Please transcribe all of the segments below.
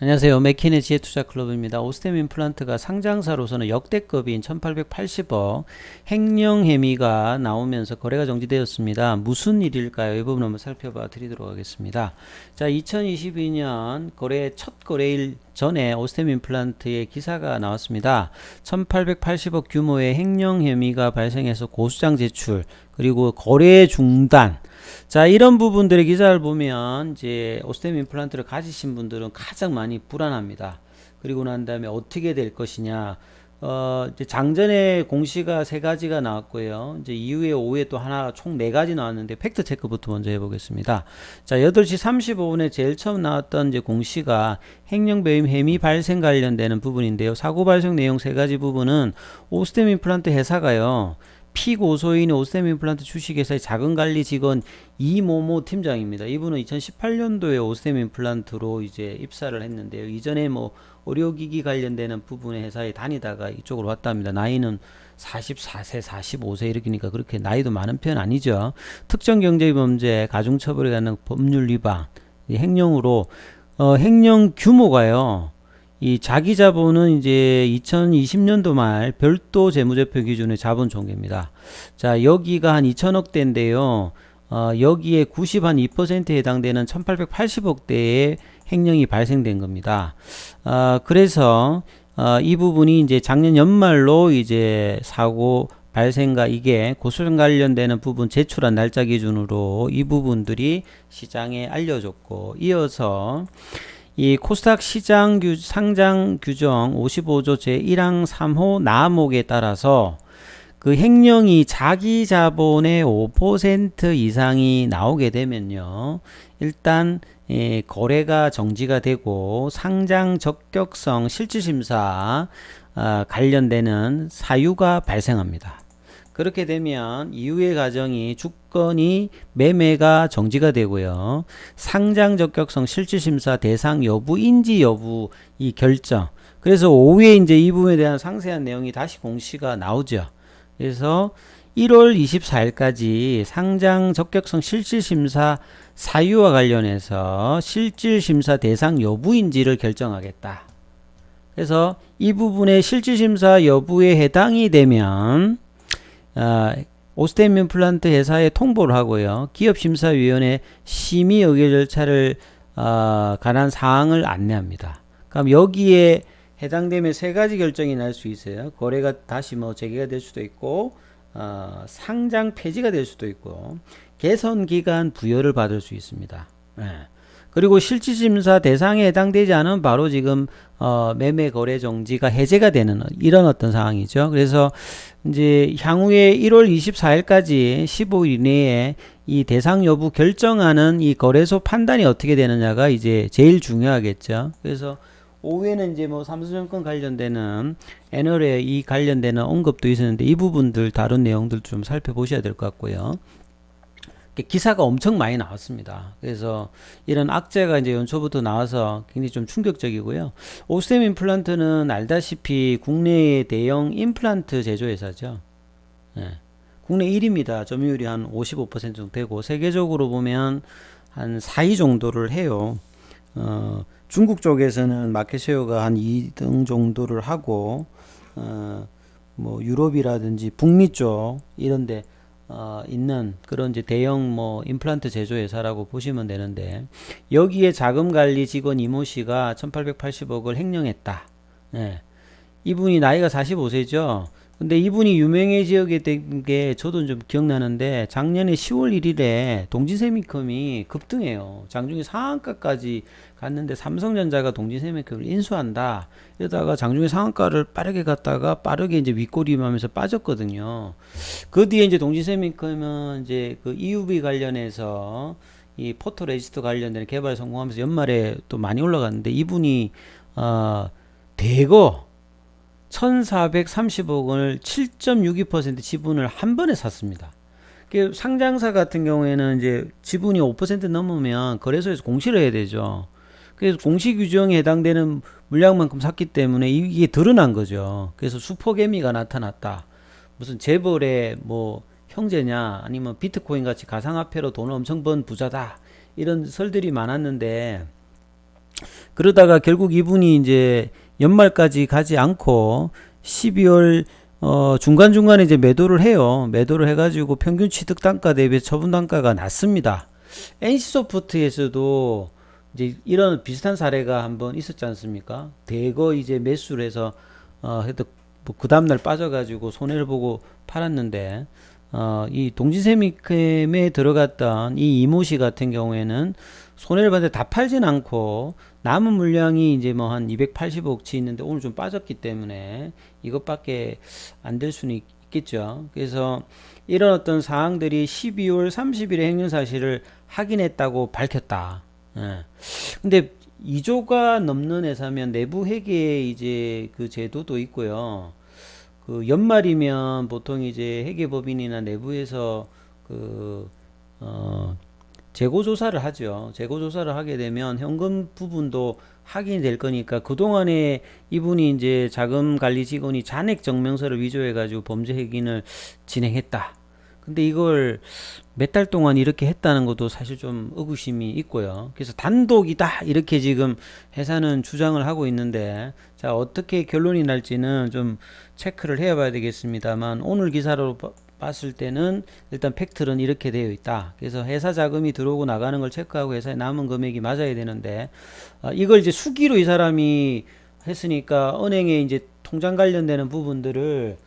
안녕하세요. 맥킨의 지혜투자클럽입니다. 오스템 임플란트가 상장사로서는 역대급인 1880억 횡령혐의가 나오면서 거래가 정지되었습니다. 무슨 일일까요? 이 부분 한번 살펴봐 드리도록 하겠습니다. 자, 2022년 첫 거래일 전에 오스템 임플란트의 기사가 나왔습니다. 1880억 규모의 횡령 혐의가 발생해서 고수장 제출, 그리고 거래 중단. 자, 이런 부분들의 기사를 보면 이제 오스템 임플란트를 가지신 분들은 가장 많이 불안합니다. 그리고 난 다음에 어떻게 될 것이냐. 이제 장전에 공시가 세 가지가 나왔고요. 이제 이후에 오후에 또 하나 총 네 가지 나왔는데 팩트 체크부터 먼저 해보겠습니다. 자, 8시 35분에 제일 처음 나왔던 이제 공시가 횡령 배임 혐의 발생 관련되는 부분인데요. 사고 발생 내용 세 가지 부분은 오스템 임플란트 회사가요. 피고소인의 오스템 임플란트 주식회사의 자금관리 직원 이모모 팀장입니다. 이분은 2018년도에 오스템 임플란트로 이제 입사를 했는데요. 이전에 뭐 의료기기 관련되는 부분의 회사에 다니다가 이쪽으로 왔답니다. 나이는 44세, 45세 이렇게니까 그렇게 나이도 많은 편 아니죠. 특정경제범죄, 가중처벌에 관한 법률 위반, 횡령으로 횡령 규모가요. 이 자기 자본은 이제 2020년도 말 별도 재무제표 기준의 자본 총계입니다. 자, 여기가 한 2천억대인데요. 여기에 92%에 해당되는 1880억대의 횡령이 발생된 겁니다. 그래서 이 부분이 이제 작년 연말로 이제 사고 발생과 이게 고소장 관련되는 부분 제출한 날짜 기준으로 이 부분들이 시장에 알려졌고, 이어서 이 코스닥 시장 상장 규정 55조 제1항 3호 나목에 따라서 그 횡령이 자기 자본의 5% 이상이 나오게 되면요, 일단 거래가 정지가 되고 상장 적격성 실질심사 관련되는 사유가 발생합니다. 그렇게 되면 이후의 과정이 주건이 매매가 정지가 되고요. 상장 적격성 실질심사 대상 여부, 인지 여부 이 결정. 그래서 오후에 이제 이 부분에 대한 상세한 내용이 다시 공시가 나오죠. 그래서 1월 24일까지 상장 적격성 실질심사 사유와 관련해서 실질심사 대상 여부인지를 결정하겠다. 그래서 이 부분의 실질심사 여부에 해당이 되면 오스템 임플란트 회사에 통보를 하고요. 기업심사위원회 심의 의결 절차를 관한 사항을 안내합니다. 그럼 여기에 해당되면 세 가지 결정이 날 수 있어요. 거래가 다시 뭐 재개가 될 수도 있고, 상장 폐지가 될 수도 있고, 개선 기간 부여를 받을 수 있습니다. 네. 그리고 실질심사 대상에 해당되지 않은 바로 지금 매매 거래 정지가 해제가 되는 이런 어떤 상황이죠. 그래서 이제 향후에 1월 24일까지 15일 이내에 이 대상 여부 결정하는 이 거래소 판단이 어떻게 되느냐가 이제 제일 중요하겠죠. 그래서 오후에는 이제 뭐 삼성증권 관련되는 애널에 이 관련되는 언급도 있었는데 이 부분들 다른 내용들 좀 살펴보셔야 될 것 같고요. 기사가 엄청 많이 나왔습니다. 그래서 이런 악재가 이제 연초부터 나와서 굉장히 좀 충격적이고요. 오스템 임플란트는 알다시피 국내의 대형 임플란트 제조회사죠. 네. 국내 1위입니다. 점유율이 한 55% 정도 되고, 세계적으로 보면 한 4위 정도를 해요. 중국 쪽에서는 마켓쉐어가 한 2등 정도를 하고, 뭐 유럽이라든지 북미 쪽 이런데 있는 그런 이제 대형 뭐 임플란트 제조회사라고 보시면 되는데, 여기에 자금관리 직원 이모 씨가 1880억을 횡령했다. 네. 이분이 나이가 45세죠. 근데 이분이 유명해지게 된 게 저도 좀 기억나는데, 작년에 10월 1일에 동진세미컴이 급등해요. 장중에 상한가까지 갔는데 삼성전자가 동진세미컴을 인수한다. 이러다가 장중에 상한가를 빠르게 갔다가 빠르게 이제 윗꼬리하면서 빠졌거든요. 그 뒤에 이제 동진세미컴은 이제 그 EUV 관련해서 이 포토레지스트 관련된 개발 성공하면서 연말에 또 많이 올라갔는데, 이분이 대거 1430억 원을 7.62% 지분을 한 번에 샀습니다. 상장사 같은 경우에는 이제 지분이 5% 넘으면 거래소에서 공시를 해야 되죠. 그래서 공시 규정에 해당되는 물량만큼 샀기 때문에 이게 드러난 거죠. 그래서 수포개미가 나타났다. 무슨 재벌의 뭐 형제냐, 아니면 비트코인 같이 가상화폐로 돈을 엄청 번 부자다. 이런 설들이 많았는데, 그러다가 결국 이분이 이제 연말까지 가지 않고 12월 중간중간에 이제 매도를 해요. 매도를 해가지고 평균 취득 단가 대비 처분 단가가 낮습니다. NC소프트에서도 이제 이런 비슷한 사례가 한번 있었지 않습니까? 대거 이제 매수를 해서 해도 뭐그 다음날 빠져가지고 손해를 보고 팔았는데 이 동진세미캠에 들어갔던 이 이모 씨 같은 경우에는 손해를 봤는데 다 팔진 않고 남은 물량이 이제 뭐 한 280억치 있는데 오늘 좀 빠졌기 때문에 이것밖에 안 될 수는 있겠죠. 그래서 이런 어떤 사항들이 12월 30일에 행정사실을 확인했다고 밝혔다. 예. 근데 2조가 넘는 회사면 내부 회계 이제 그 제도도 있고요. 그 연말이면 보통 이제 회계법인이나 내부에서 그 재고 조사를 하죠. 재고 조사를 하게 되면 현금 부분도 확인이 될 거니까 그동안에 이분이 이제 자금 관리 직원이 잔액 증명서를 위조해 가지고 범죄 행위를 진행했다. 근데 이걸 몇 달 동안 이렇게 했다는 것도 사실 좀 의구심이 있고요. 그래서 단독이다 이렇게 지금 회사는 주장을 하고 있는데 자 어떻게 결론이 날지는 좀 체크를 해봐야 되겠습니다만 오늘 기사로 봤을 때는 일단 팩트는 이렇게 되어 있다. 그래서 회사 자금이 들어오고 나가는 걸 체크하고 회사에 남은 금액이 맞아야 되는데 이걸 이제 수기로 이 사람이 했으니까 은행에 이제 통장 관련되는 부분들을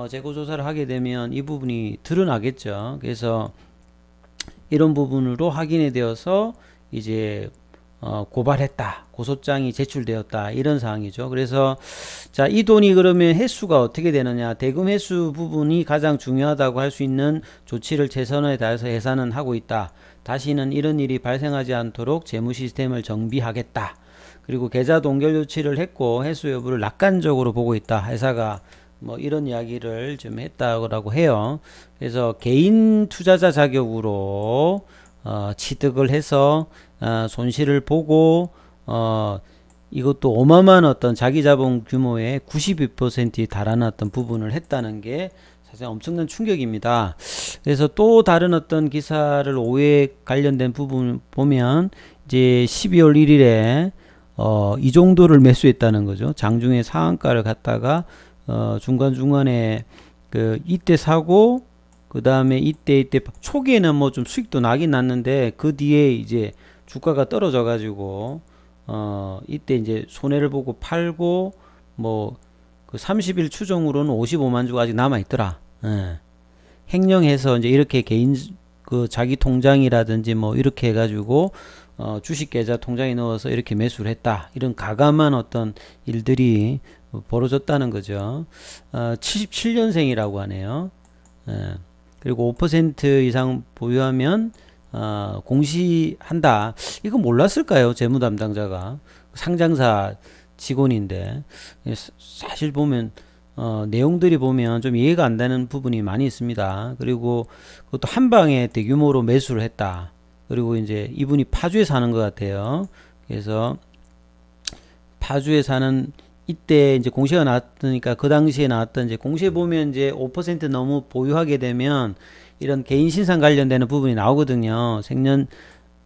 재고 조사를 하게 되면 이 부분이 드러나겠죠. 그래서 이런 부분으로 확인이 되어서 이제 고발했다, 고소장이 제출되었다 이런 사항이죠. 그래서 자, 이 돈이 그러면 횟수가 어떻게 되느냐? 대금 횟수 부분이 가장 중요하다고 할 수 있는 조치를 최선을 다해서 회사는 하고 있다. 다시는 이런 일이 발생하지 않도록 재무 시스템을 정비하겠다. 그리고 계좌 동결 조치를 했고 횟수 여부를 낙관적으로 보고 있다. 회사가 뭐 이런 이야기를 좀 했다고 해요. 그래서 개인 투자자 자격으로 취득을 해서 손실을 보고 이것도 어마어마한 어떤 자기 자본 규모의 92%에 달하는 어떤 부분을 했다는 게 사실 엄청난 충격입니다. 그래서 또 다른 어떤 기사를 5회 관련된 부분 보면 이제 12월 1일에 이 정도를 매수했다는 거죠. 장중에 상한가를 갖다가 중간중간에 그 이때 사고 그 다음에 이때 초기에는 뭐 좀 수익도 나긴 났는데 그 뒤에 이제 주가가 떨어져 가지고 이때 이제 손해를 보고 팔고 뭐 그 30일 추정으로는 55만 주가 아직 남아 있더라. 예. 횡령해서 이제 이렇게 개인 그 자기 통장이라든지 뭐 이렇게 해가지고 주식 계좌 통장에 넣어서 이렇게 매수를 했다. 이런 가감한 어떤 일들이 벌어졌다는 거죠. 77년생이라고 하네요. 예. 그리고 5% 이상 보유하면 공시한다. 이거 몰랐을까요? 재무 담당자가 상장사 직원인데 사실 보면 내용들이 보면 좀 이해가 안 되는 부분이 많이 있습니다. 그리고 그것도 한 방에 대규모로 매수를 했다. 그리고 이제 이분이 파주에 사는 것 같아요. 그래서 파주에 사는 이때 이제 공시가 나왔으니까 그 당시에 나왔던 이제 공시에 보면 이제 5% 너무 보유하게 되면 이런 개인 신상 관련되는 부분이 나오거든요.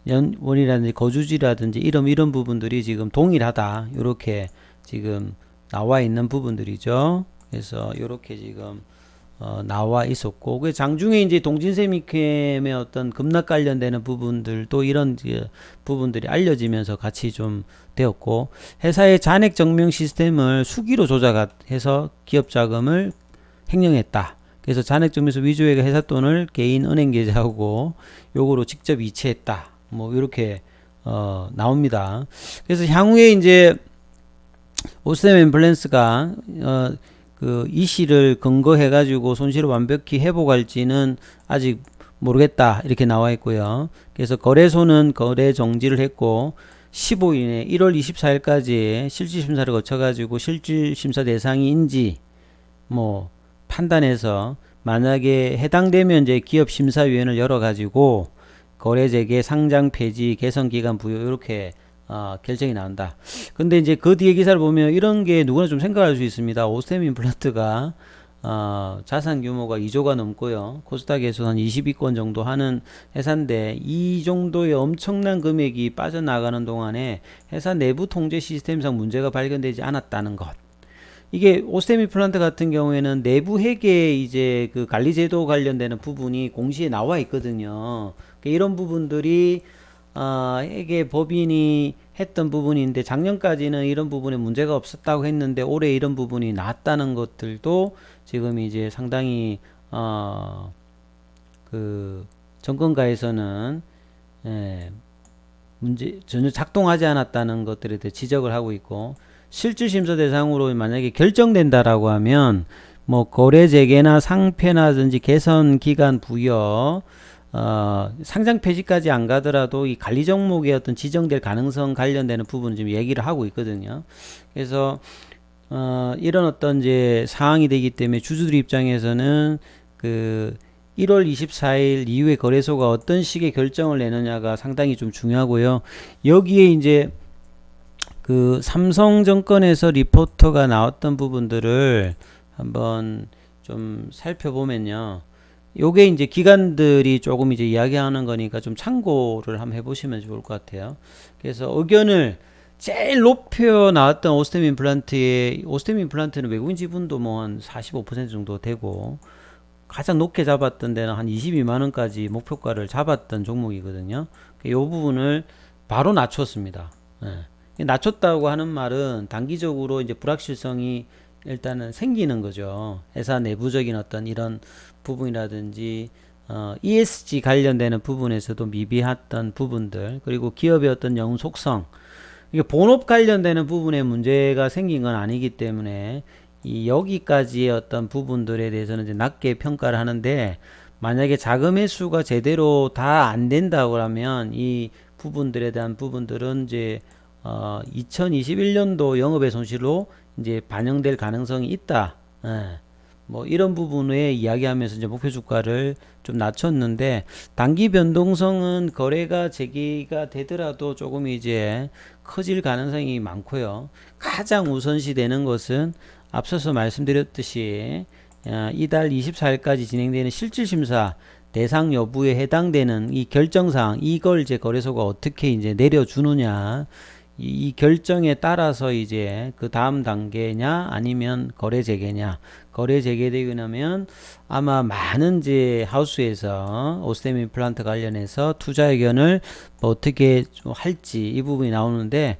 생년월이라든지 거주지라든지 이런 부분들이 지금 동일하다. 이렇게 지금 나와 있는 부분들이죠. 그래서 이렇게 지금 나와 있었고 그 장중에 이제 동진세미캠의 어떤 급락 관련되는 부분들도 이런 부분들이 알려지면서 같이 좀 되었고 회사의 잔액 증명 시스템을 수기로 조작해서 기업 자금을 횡령했다. 그래서 잔액 증명서 위조액의 회사 돈을 개인 은행 계좌하고 요거로 직접 이체했다. 뭐 이렇게 나옵니다. 그래서 향후에 이제 오스템 앰뷸런스가 그 이 시를 근거해 가지고 손실을 완벽히 회복할지는 아직 모르겠다 이렇게 나와 있고요. 그래서 거래소는 거래 정지를 했고 15일에 1월 24일까지 실질심사를 거쳐 가지고 실질심사 대상인지 뭐 판단해서 만약에 해당되면 이제 기업심사위원회를 열어 가지고 거래 재개, 상장 폐지, 개선 기간 부여 이렇게 결정이 나온다. 근데 이제 그 뒤에 기사를 보면 이런 게 누구나 좀 생각할 수 있습니다. 오스템 임플란트가 자산 규모가 2조가 넘고요. 코스닥에서 한 20위권 정도 하는 회사인데 이 정도의 엄청난 금액이 빠져나가는 동안에 회사 내부 통제 시스템상 문제가 발견되지 않았다는 것. 이게 오스테미 플란트 같은 경우에는 내부 회계 이제 그 관리 제도 관련되는 부분이 공시에 나와 있거든요. 그러니까 이런 부분들이 회계 법인이 했던 부분인데 작년까지는 이런 부분에 문제가 없었다고 했는데 올해 이런 부분이 나왔다는 것들도 지금 이제 상당히 그 정권가에서는 문제 전혀 작동하지 않았다는 것들에 대해 지적을 하고 있고 실질심사 대상으로 만약에 결정된다라고 하면 뭐 거래 재개나 상패나든지 개선 기간 부여 상장 폐지까지 안 가더라도 이 관리 종목의 어떤 지정될 가능성 관련되는 부분 지금 얘기를 하고 있거든요. 그래서 이런 어떤 이제 상황이 되기 때문에 주주들 입장에서는 그 1월 24일 이후에 거래소가 어떤 식의 결정을 내느냐가 상당히 좀 중요하고요. 여기에 이제 그 삼성증권에서 리포터가 나왔던 부분들을 한번 좀 살펴보면요. 요게 이제 기관들이 조금 이제 이야기하는 거니까 좀 참고를 한번 해보시면 좋을 것 같아요. 그래서 의견을 제일 높여 나왔던 오스템 임플란트는 외국인 지분도 뭐 한 45% 정도 되고 가장 높게 잡았던 데는 한 22만원까지 목표가를 잡았던 종목이거든요. 이 부분을 바로 낮췄습니다. 낮췄다고 하는 말은 단기적으로 이제 불확실성이 일단은 생기는 거죠. 회사 내부적인 어떤 이런 부분이라든지 ESG 관련되는 부분에서도 미비했던 부분들 그리고 기업의 어떤 영업 속성 이게 본업 관련되는 부분에 문제가 생긴 건 아니기 때문에 이 여기까지의 어떤 부분들에 대해서는 이제 낮게 평가를 하는데 만약에 자금의 수가 제대로 다 안 된다고 하면 이 부분들에 대한 부분들은 이제 2021년도 영업의 손실로 이제 반영될 가능성이 있다. 뭐 이런 부분에 이야기하면서 이제 목표 주가를 좀 낮췄는데 단기 변동성은 거래가 재개가 되더라도 조금 이제 커질 가능성이 많고요. 가장 우선시 되는 것은 앞서서 말씀드렸듯이 이달 24일까지 진행되는 실질심사 대상 여부에 해당되는 이 결정사항 이걸 이제 거래소가 어떻게 이제 내려주느냐 이 결정에 따라서 이제 그 다음 단계냐 아니면 거래 재개냐 거래 재개되고 나면 아마 많은 이제 하우스에서 오스템 임플란트 관련해서 투자 의견을 뭐 어떻게 좀 할지 이 부분이 나오는데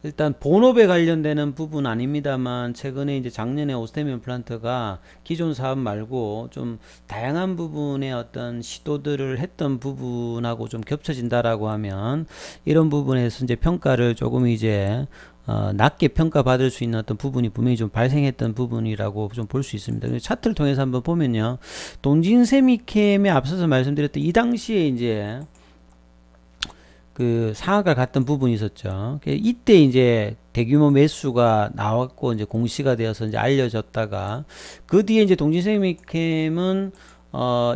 일단 본업에 관련되는 부분 아닙니다만 최근에 이제 작년에 오스템 임플란트가 기존 사업 말고 좀 다양한 부분의 어떤 시도들을 했던 부분하고 좀 겹쳐진다라고 하면 이런 부분에서 이제 평가를 조금 이제 낮게 평가받을 수 있는 어떤 부분이 분명히 좀 발생했던 부분이라고 좀 볼 수 있습니다. 차트를 통해서 한번 보면요. 동진세미캠에 앞서서 말씀드렸던 이 당시에 이제 그 상한가를 갔던 부분이 있었죠. 이때 이제 대규모 매수가 나왔고 이제 공시가 되어서 이제 알려졌다가 그 뒤에 이제 동진세미캠은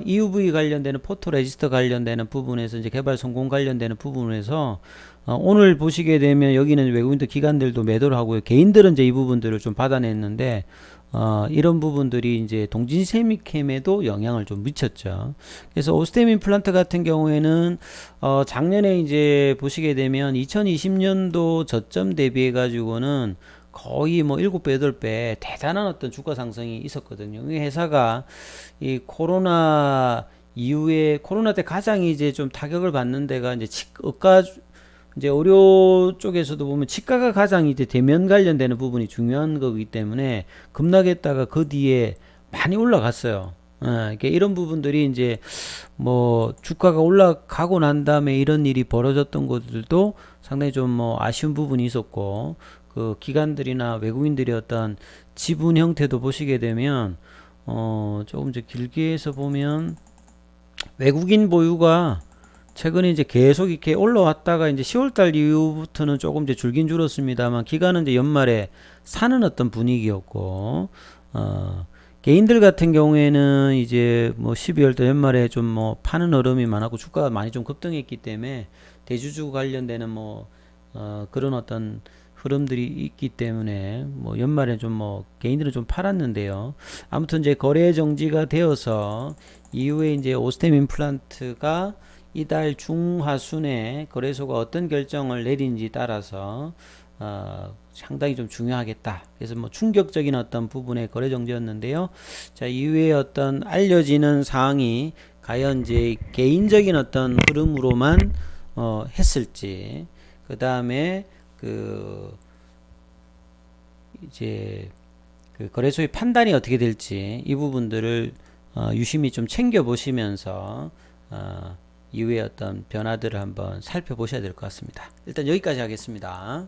EUV 관련되는 포토레지스터 관련되는 부분에서 이제 개발 성공 관련되는 부분에서 오늘 보시게 되면 여기는 외국인들 기관들도 매도를 하고요. 개인들은 이제 이 부분들을 좀 받아냈는데 이런 부분들이 이제 동진세미캠에도 영향을 좀 미쳤죠. 그래서 오스템 임플란트 같은 경우에는 작년에 이제 보시게 되면 2020년도 저점 대비해 가지고는 거의 뭐 7배, 8배 대단한 어떤 주가 상승이 있었거든요. 이 회사가 이 코로나 이후에 코로나 때 가장 이제 좀 타격을 받는 데가 이제 치과 이제 의료 쪽에서도 보면 치과가 가장 이제 대면 관련되는 부분이 중요한 거기 때문에 급락했다가 그 뒤에 많이 올라갔어요. 그러니까 이런 부분들이 이제 뭐 주가가 올라가고 난 다음에 이런 일이 벌어졌던 것들도 상당히 좀 뭐 아쉬운 부분이 있었고 그 기관들이나 외국인들의 어떤 지분 형태도 보시게 되면 조금 이제 길게 해서 보면 외국인 보유가 최근에 이제 계속 이렇게 올라왔다가 이제 10월달 이후부터는 조금 이제 줄긴 줄었습니다만 기간은 이제 연말에 사는 어떤 분위기였고 개인들 같은 경우에는 이제 뭐 12월달 연말에 좀 뭐 파는 흐름이 많았고 주가가 많이 좀 급등했기 때문에 대주주 관련되는 뭐 그런 어떤 흐름들이 있기 때문에 뭐 연말에 좀 뭐 개인들은 좀 팔았는데요. 아무튼 이제 거래 정지가 되어서 이후에 이제 오스템 임플란트가 이달 중하순에 거래소가 어떤 결정을 내린지 따라서 상당히 좀 중요하겠다. 그래서 뭐 충격적인 어떤 부분의 거래 정지였는데요. 자, 이후에 어떤 알려지는 사항이 과연 이제 개인적인 어떤 흐름으로만 했을지, 그 다음에 그 이제 그 거래소의 판단이 어떻게 될지 이 부분들을 유심히 좀 챙겨 보시면서 이후에 어떤 변화들을 한번 살펴보셔야 될 것 같습니다. 일단 여기까지 하겠습니다.